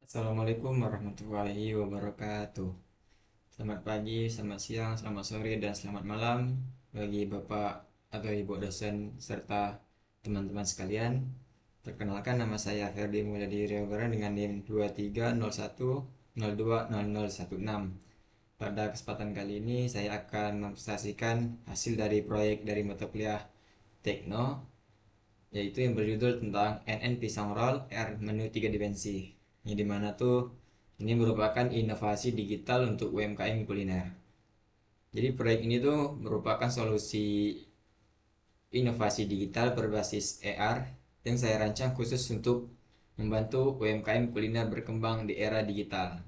Assalamualaikum warahmatullahi wabarakatuh. Selamat pagi, selamat siang, selamat sore, dan selamat malam bagi Bapak atau Ibu dosen serta teman-teman sekalian. Perkenalkan, nama saya Ferdi Mulyadi Riogara dengan NIM 2301020016. Pada kesempatan kali ini saya akan mempresentasikan hasil dari proyek dari mata kuliah Tekno, yaitu yang berjudul tentang NN Pisang Roll R menu 3 dimensi. Yang dimana tuh ini merupakan inovasi digital untuk UMKM kuliner. Jadi proyek ini tuh merupakan solusi inovasi digital berbasis AR yang saya rancang khusus untuk membantu UMKM kuliner berkembang di era digital.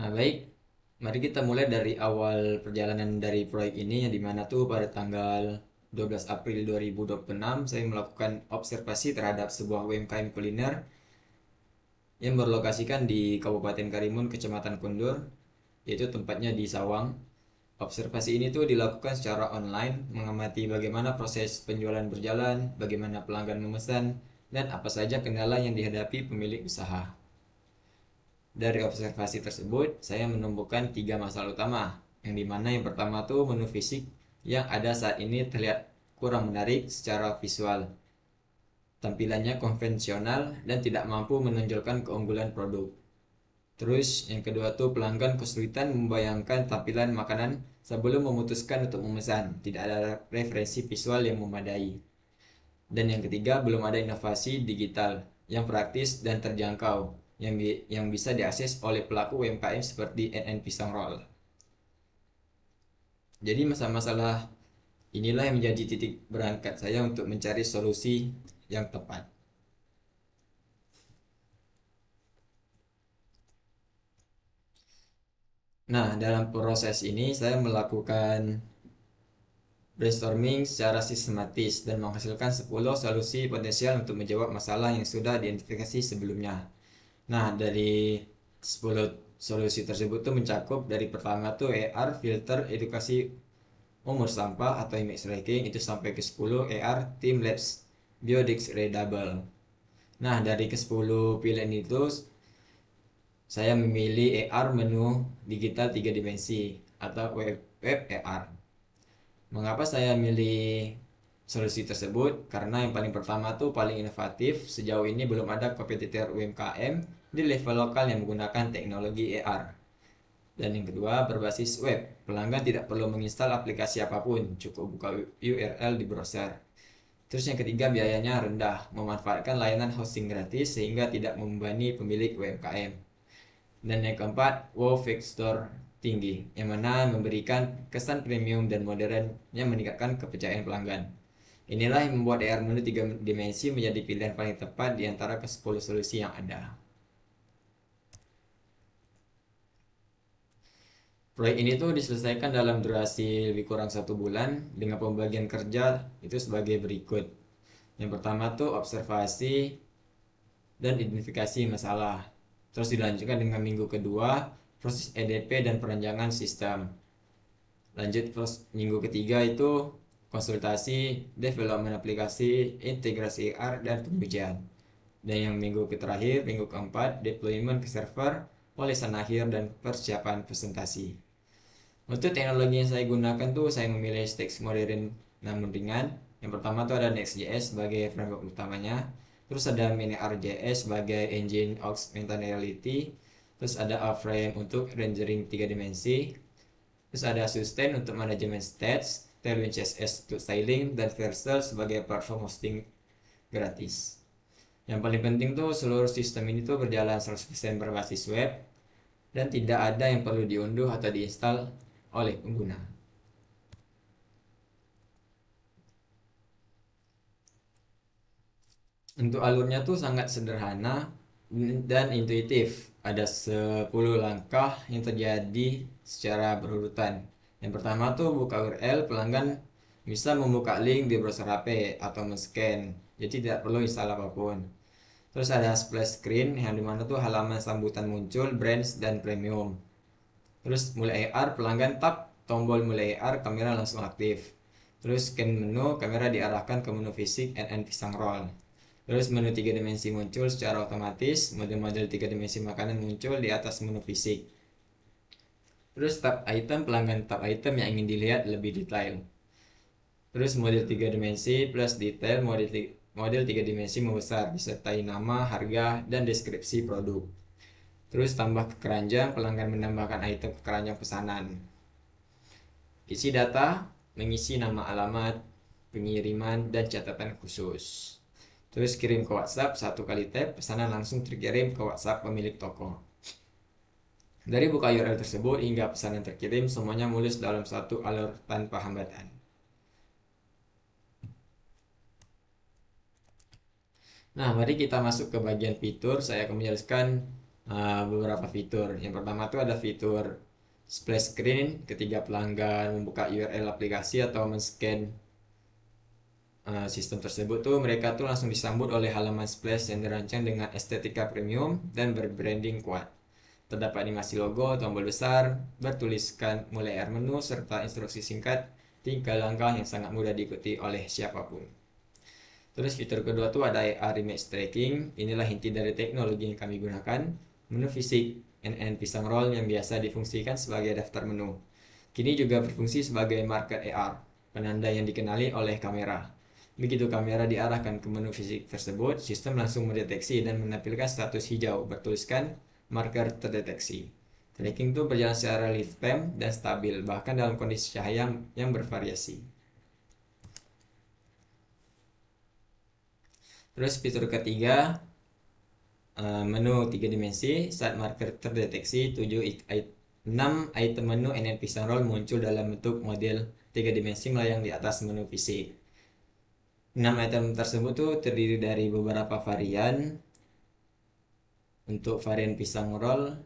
Nah, baik, mari kita mulai dari awal perjalanan dari proyek ini, yang dimana tuh pada tanggal 12 April 2026 saya melakukan observasi terhadap sebuah UMKM kuliner yang berlokasikan di Kabupaten Karimun, Kecamatan Kundur, yaitu tempatnya di Sawang. Observasi ini tuh dilakukan secara online, mengamati bagaimana proses penjualan berjalan, bagaimana pelanggan memesan, dan apa saja kendala yang dihadapi pemilik usaha. Dari observasi tersebut, saya menemukan 3 masalah utama, yang dimana yang pertama tuh menu fisik yang ada saat ini terlihat kurang menarik secara visual. Tampilannya konvensional dan tidak mampu menonjolkan keunggulan produk. Terus yang kedua tuh pelanggan kesulitan membayangkan tampilan makanan sebelum memutuskan untuk memesan. Tidak ada referensi visual yang memadai. Dan yang ketiga, belum ada inovasi digital yang praktis dan terjangkau yang bisa diakses oleh pelaku UMKM seperti NN Pisang Roll. Jadi masalah-masalah inilah yang menjadi titik berangkat saya untuk mencari solusi yang tepat. Nah, dalam proses ini saya melakukan brainstorming secara sistematis dan menghasilkan 10 solusi potensial untuk menjawab masalah yang sudah diidentifikasi sebelumnya. Nah, dari 10 solusi tersebut tuh mencakup dari pertama tuh AR filter edukasi umur sampah atau image tracking, itu sampai ke 10 AR team labs biodegradable. Nah, dari ke 10 pilihan itu saya memilih AR menu digital 3 dimensi atau web AR. Mengapa saya milih solusi tersebut? Karena yang paling pertama tuh paling inovatif. Sejauh ini belum ada kompetitor UMKM di level lokal yang menggunakan teknologi AR. Dan yang kedua, berbasis web. Pelanggan tidak perlu menginstal aplikasi apapun, cukup buka URL di browser. Terus yang ketiga, biayanya rendah, memanfaatkan layanan hosting gratis sehingga tidak membebani pemilik UMKM. Dan yang keempat, wow factor tinggi, yang mana memberikan kesan premium dan modern yang meningkatkan kepercayaan pelanggan. Inilah yang membuat AR menu 3 dimensi menjadi pilihan paling tepat di antara ke-10 solusi yang ada. Proyek ini tuh diselesaikan dalam durasi lebih kurang 1 bulan dengan pembagian kerja itu sebagai berikut. Yang pertama tuh observasi dan identifikasi masalah. Terus dilanjutkan dengan minggu kedua proses EDP dan perancangan sistem. Lanjut terus minggu ketiga itu konsultasi, development aplikasi, integrasi AR dan pengujian. Dan yang minggu terakhir, minggu keempat, deployment ke server, olesan akhir dan persiapan presentasi. Untuk teknologi yang saya gunakan tuh saya memilih stack modern namun ringan. Yang pertama tuh ada Next.js sebagai framework utamanya. Terus ada Mini.js sebagai engine augmented reality. Terus ada A-Frame untuk rendering 3 dimensi. Terus ada Sustain untuk manajemen stats, Tailwind CSS untuk styling, dan Vercel sebagai platform hosting gratis. Yang paling penting tuh seluruh sistem ini tuh berjalan 100% berbasis web dan tidak ada yang perlu diunduh atau diinstal oleh pengguna. Untuk alurnya tuh sangat sederhana dan intuitif. Ada 10 langkah yang terjadi secara berurutan. Yang pertama tuh buka URL, pelanggan bisa membuka link di browser HP atau men-scan. Jadi tidak perlu install apapun. Terus ada splash screen yang dimana tuh halaman sambutan muncul, brands dan premium. Terus mulai AR, pelanggan tap tombol mulai AR, kamera langsung aktif. Terus scan menu, kamera diarahkan ke menu fisik NN pisang roll. Terus menu 3 dimensi muncul secara otomatis, model-model 3 dimensi makanan muncul di atas menu fisik. Terus tab item, pelanggan tab item yang ingin dilihat lebih detail. Terus model 3 dimensi plus detail, model 3 dimensi membesar disertai nama, harga, dan deskripsi produk. Terus tambah ke keranjang, pelanggan menambahkan item ke keranjang pesanan. Isi data, mengisi nama alamat, pengiriman, dan catatan khusus. Terus kirim ke WhatsApp, satu kali tap, pesanan langsung terkirim ke WhatsApp pemilik toko. Dari buka URL tersebut hingga pesanan terkirim, semuanya mulus dalam satu alur tanpa hambatan. Nah, mari kita masuk ke bagian fitur. Saya akan menjelaskan beberapa fitur. Yang pertama itu ada fitur splash screen ketika pelanggan membuka URL aplikasi atau men-scan sistem tersebut tuh mereka tuh langsung disambut oleh halaman splash yang dirancang dengan estetika premium dan berbranding kuat. Terdapat animasi logo, tombol besar, bertuliskan mulai air menu, serta instruksi singkat 3 langkah yang sangat mudah diikuti oleh siapapun. Terus fitur kedua tuh ada AR image tracking. Inilah inti dari teknologi yang kami gunakan. Menu fisik NN pisang roll yang biasa difungsikan sebagai daftar menu. Kini juga berfungsi sebagai marker AR, penanda yang dikenali oleh kamera. Begitu kamera diarahkan ke menu fisik tersebut, sistem langsung mendeteksi dan menampilkan status hijau bertuliskan marker terdeteksi. Tracking itu berjalan secara real time dan stabil, bahkan dalam kondisi cahaya yang bervariasi. Terus fitur ketiga, menu 3 dimensi. Saat marker terdeteksi, 6 item menu NN Pisang Roll muncul dalam bentuk model 3 dimensi melayang di atas menu fisik. 6 item tersebut tuh terdiri dari beberapa varian. Untuk varian pisang roll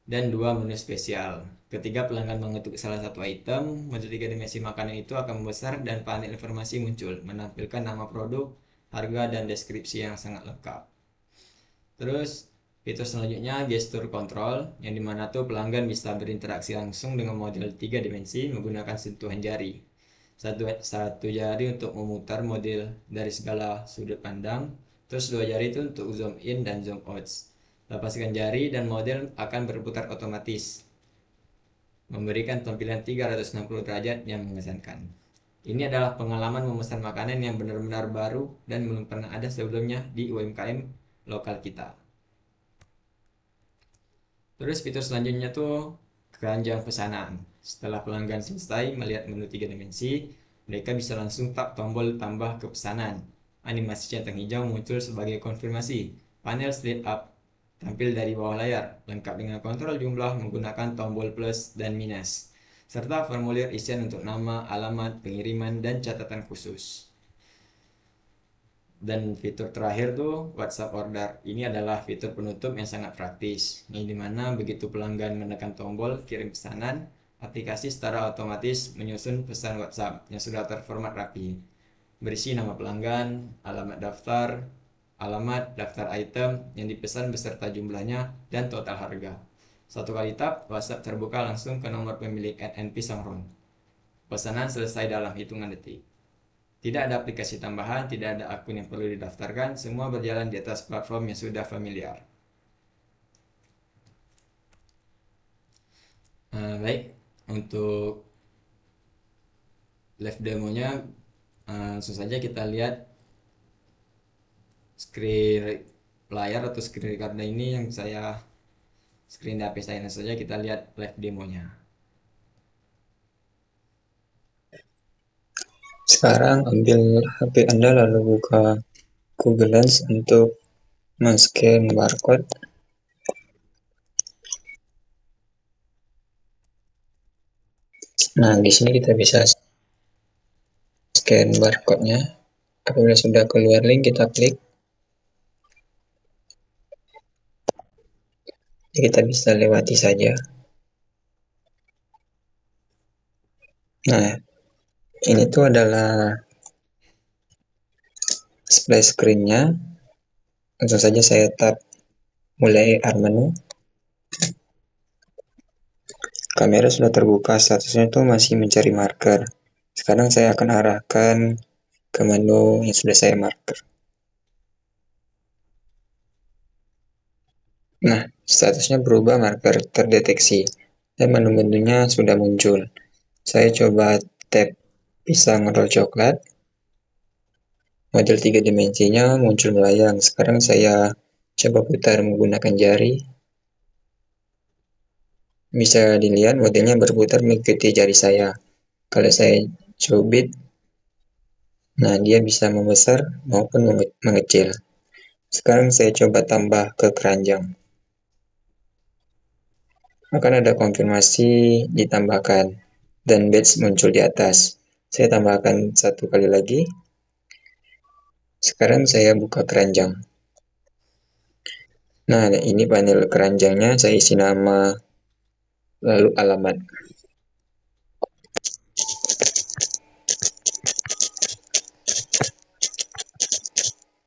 dan 2 menu spesial. Ketika pelanggan mengetuk salah satu item, model 3 dimensi makanan itu akan membesar dan panel informasi muncul, menampilkan nama produk, harga, dan deskripsi yang sangat lengkap. Terus fitur selanjutnya gestur kontrol, yang dimana tuh pelanggan bisa berinteraksi langsung dengan model 3 dimensi menggunakan sentuhan jari. Satu jari untuk memutar model dari segala sudut pandang, terus 2 jari itu untuk zoom in dan zoom out. Lepaskan jari dan model akan berputar otomatis, memberikan tampilan 360 derajat yang mengesankan. Ini adalah pengalaman memesan makanan yang benar-benar baru dan belum pernah ada sebelumnya di UMKM lokal kita. Terus fitur selanjutnya tuh keranjang pesanan. Setelah pelanggan selesai melihat menu 3 dimensi, mereka bisa langsung tap tombol tambah ke pesanan. Animasi centang hijau muncul sebagai konfirmasi. Panel slide up tampil dari bawah layar, lengkap dengan kontrol jumlah menggunakan tombol plus dan minus, serta formulir isian untuk nama, alamat, pengiriman, dan catatan khusus. Dan fitur terakhir tuh WhatsApp Order. Ini adalah fitur penutup yang sangat praktis, yang dimana begitu pelanggan menekan tombol kirim pesanan, aplikasi secara otomatis menyusun pesan WhatsApp yang sudah terformat rapi, berisi nama pelanggan, alamat daftar, alamat daftar item yang dipesan beserta jumlahnya, dan total harga. Satu kali tap, WhatsApp terbuka langsung ke nomor pemilik NN Pisang Roll. Pesanan selesai dalam hitungan detik. Tidak ada aplikasi tambahan, tidak ada akun yang perlu didaftarkan, semua berjalan di atas platform yang sudah familiar. Baik, untuk live demonya langsung saja kita lihat screen layar atau screen recorder ini yang saya screen di HP saya. Langsung saja kita lihat live demonya. Sekarang ambil HP Anda lalu buka Google Lens untuk men-scan barcode. Nah, di sini kita bisa scan barcode-nya. Apabila sudah keluar link, kita klik. Kita bisa lewati saja. Nah, ini tuh adalah splash screen-nya. Langsung saja saya tap mulai AR menu. Kamera sudah terbuka, statusnya itu masih mencari marker. Sekarang saya akan arahkan ke menu yang sudah saya marker. Nah, statusnya berubah, marker terdeteksi, dan menu-menunya sudah muncul. Saya coba tap pisang roll coklat. Model 3 dimensinya muncul melayang. Sekarang saya coba putar menggunakan jari. Bisa dilihat modelnya berputar mengikuti jari saya. Kalau saya cubit, nah dia bisa membesar maupun mengecil. Sekarang saya coba tambah ke keranjang. Akan ada konfirmasi ditambahkan dan badge muncul di atas. Saya tambahkan satu kali lagi. Sekarang saya buka keranjang. Nah, ini panel keranjangnya, saya isi nama lalu alamat.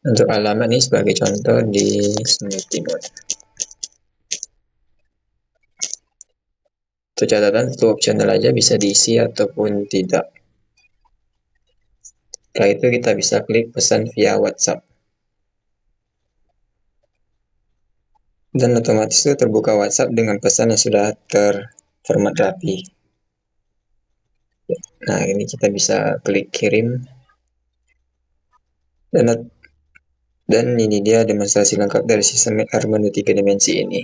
Untuk alamat ini sebagai contoh di Smoothie Mode. Untuk catatan, itu opsional aja, bisa diisi ataupun tidak. Setelah itu kita bisa klik pesan via WhatsApp. Dan otomatis itu terbuka WhatsApp dengan pesan yang sudah terformat rapi. Nah, ini kita bisa klik kirim. Dan ini dia demonstrasi lengkap dari sistem R menu 3 dimensi ini.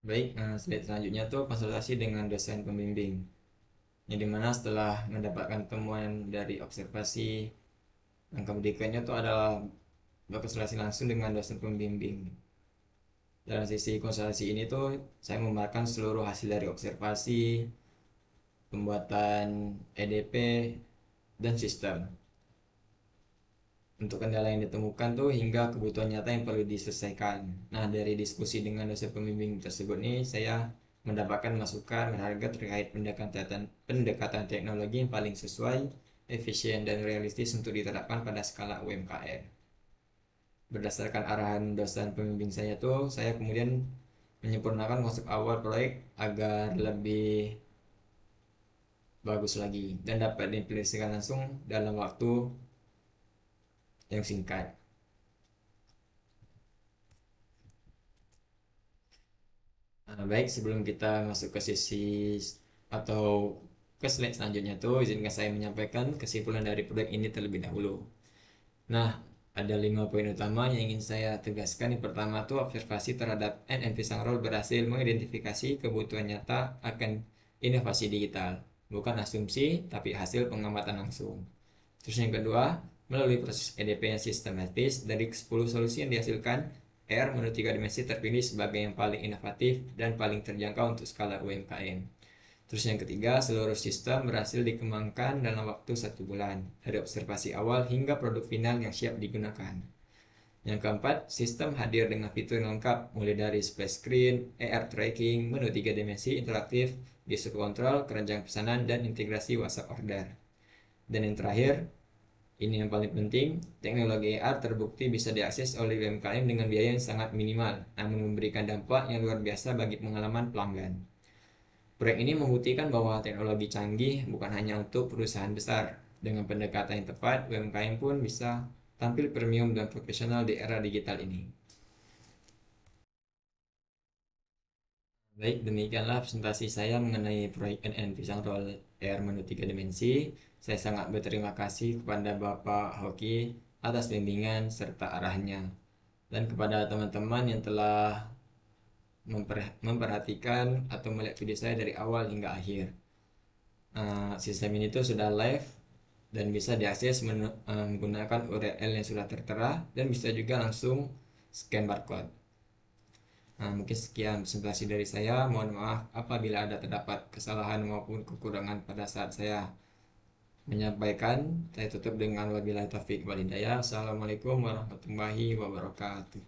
Baik, slide selanjutnya tuh konsultasi dengan dosen pembimbing. Yang dimana setelah mendapatkan temuan dari observasi, langkah berikutnya tuh adalah berkonsultasi langsung dengan dosen pembimbing. Dalam sisi konsultasi ini tuh saya memaparkan seluruh hasil dari observasi, pembuatan EDP, dan sistem. Untuk kendala yang ditemukan tuh hingga kebutuhan nyata yang perlu diselesaikan. Nah, dari diskusi dengan dosen pembimbing tersebut nih, saya mendapatkan masukan berharga terkait pendekatan teknologi yang paling sesuai, efisien, dan realistis untuk diterapkan pada skala UMKM. Berdasarkan arahan dosen pembimbing saya tuh, saya kemudian menyempurnakan konsep awal proyek agar lebih bagus lagi dan dapat diimplementasikan langsung dalam waktu yang singkat. Baik, sebelum kita masuk ke sesi atau ke slide selanjutnya tuh, izinkan saya menyampaikan kesimpulan dari proyek ini terlebih dahulu. Nah, ada 5 poin utama yang ingin saya tegaskan. Yang pertama tuh observasi terhadap NN Pisang Roll berhasil mengidentifikasi kebutuhan nyata akan inovasi digital. Bukan asumsi, tapi hasil pengamatan langsung. Terus yang kedua, melalui proses EDP yang sistematis, dari 10 solusi yang dihasilkan, R menurut 3 dimensi terpilih sebagai yang paling inovatif dan paling terjangkau untuk skala UMKM. Terus yang ketiga, seluruh sistem berhasil dikembangkan dalam waktu 1 bulan, dari observasi awal hingga produk final yang siap digunakan. Yang keempat, sistem hadir dengan fitur yang lengkap, mulai dari splash screen, AR tracking, menu 3 dimensi interaktif, distro control, keranjang pesanan, dan integrasi WhatsApp order. Dan yang terakhir, ini yang paling penting, teknologi AR terbukti bisa diakses oleh UMKM dengan biaya yang sangat minimal, namun memberikan dampak yang luar biasa bagi pengalaman pelanggan. Proyek ini membuktikan bahwa teknologi canggih bukan hanya untuk perusahaan besar. Dengan pendekatan yang tepat, UMKM pun bisa tampil premium dan profesional di era digital ini. Baik, demikianlah presentasi saya mengenai proyek NN Pisang Roll Air menu 3 dimensi. Saya sangat berterima kasih kepada Bapak Hoki atas bimbingan serta arahnya. Dan kepada teman-teman yang telah memperhatikan atau melihat video saya dari awal hingga akhir. Sistem ini tuh sudah live dan bisa diakses menggunakan URL yang sudah tertera dan bisa juga langsung scan barcode. Mungkin sekian presentasi dari saya. Mohon maaf apabila ada terdapat kesalahan maupun kekurangan pada saat saya menyampaikan. Saya tutup dengan wabillahi taufik wal hidayah. Assalamualaikum warahmatullahi wabarakatuh.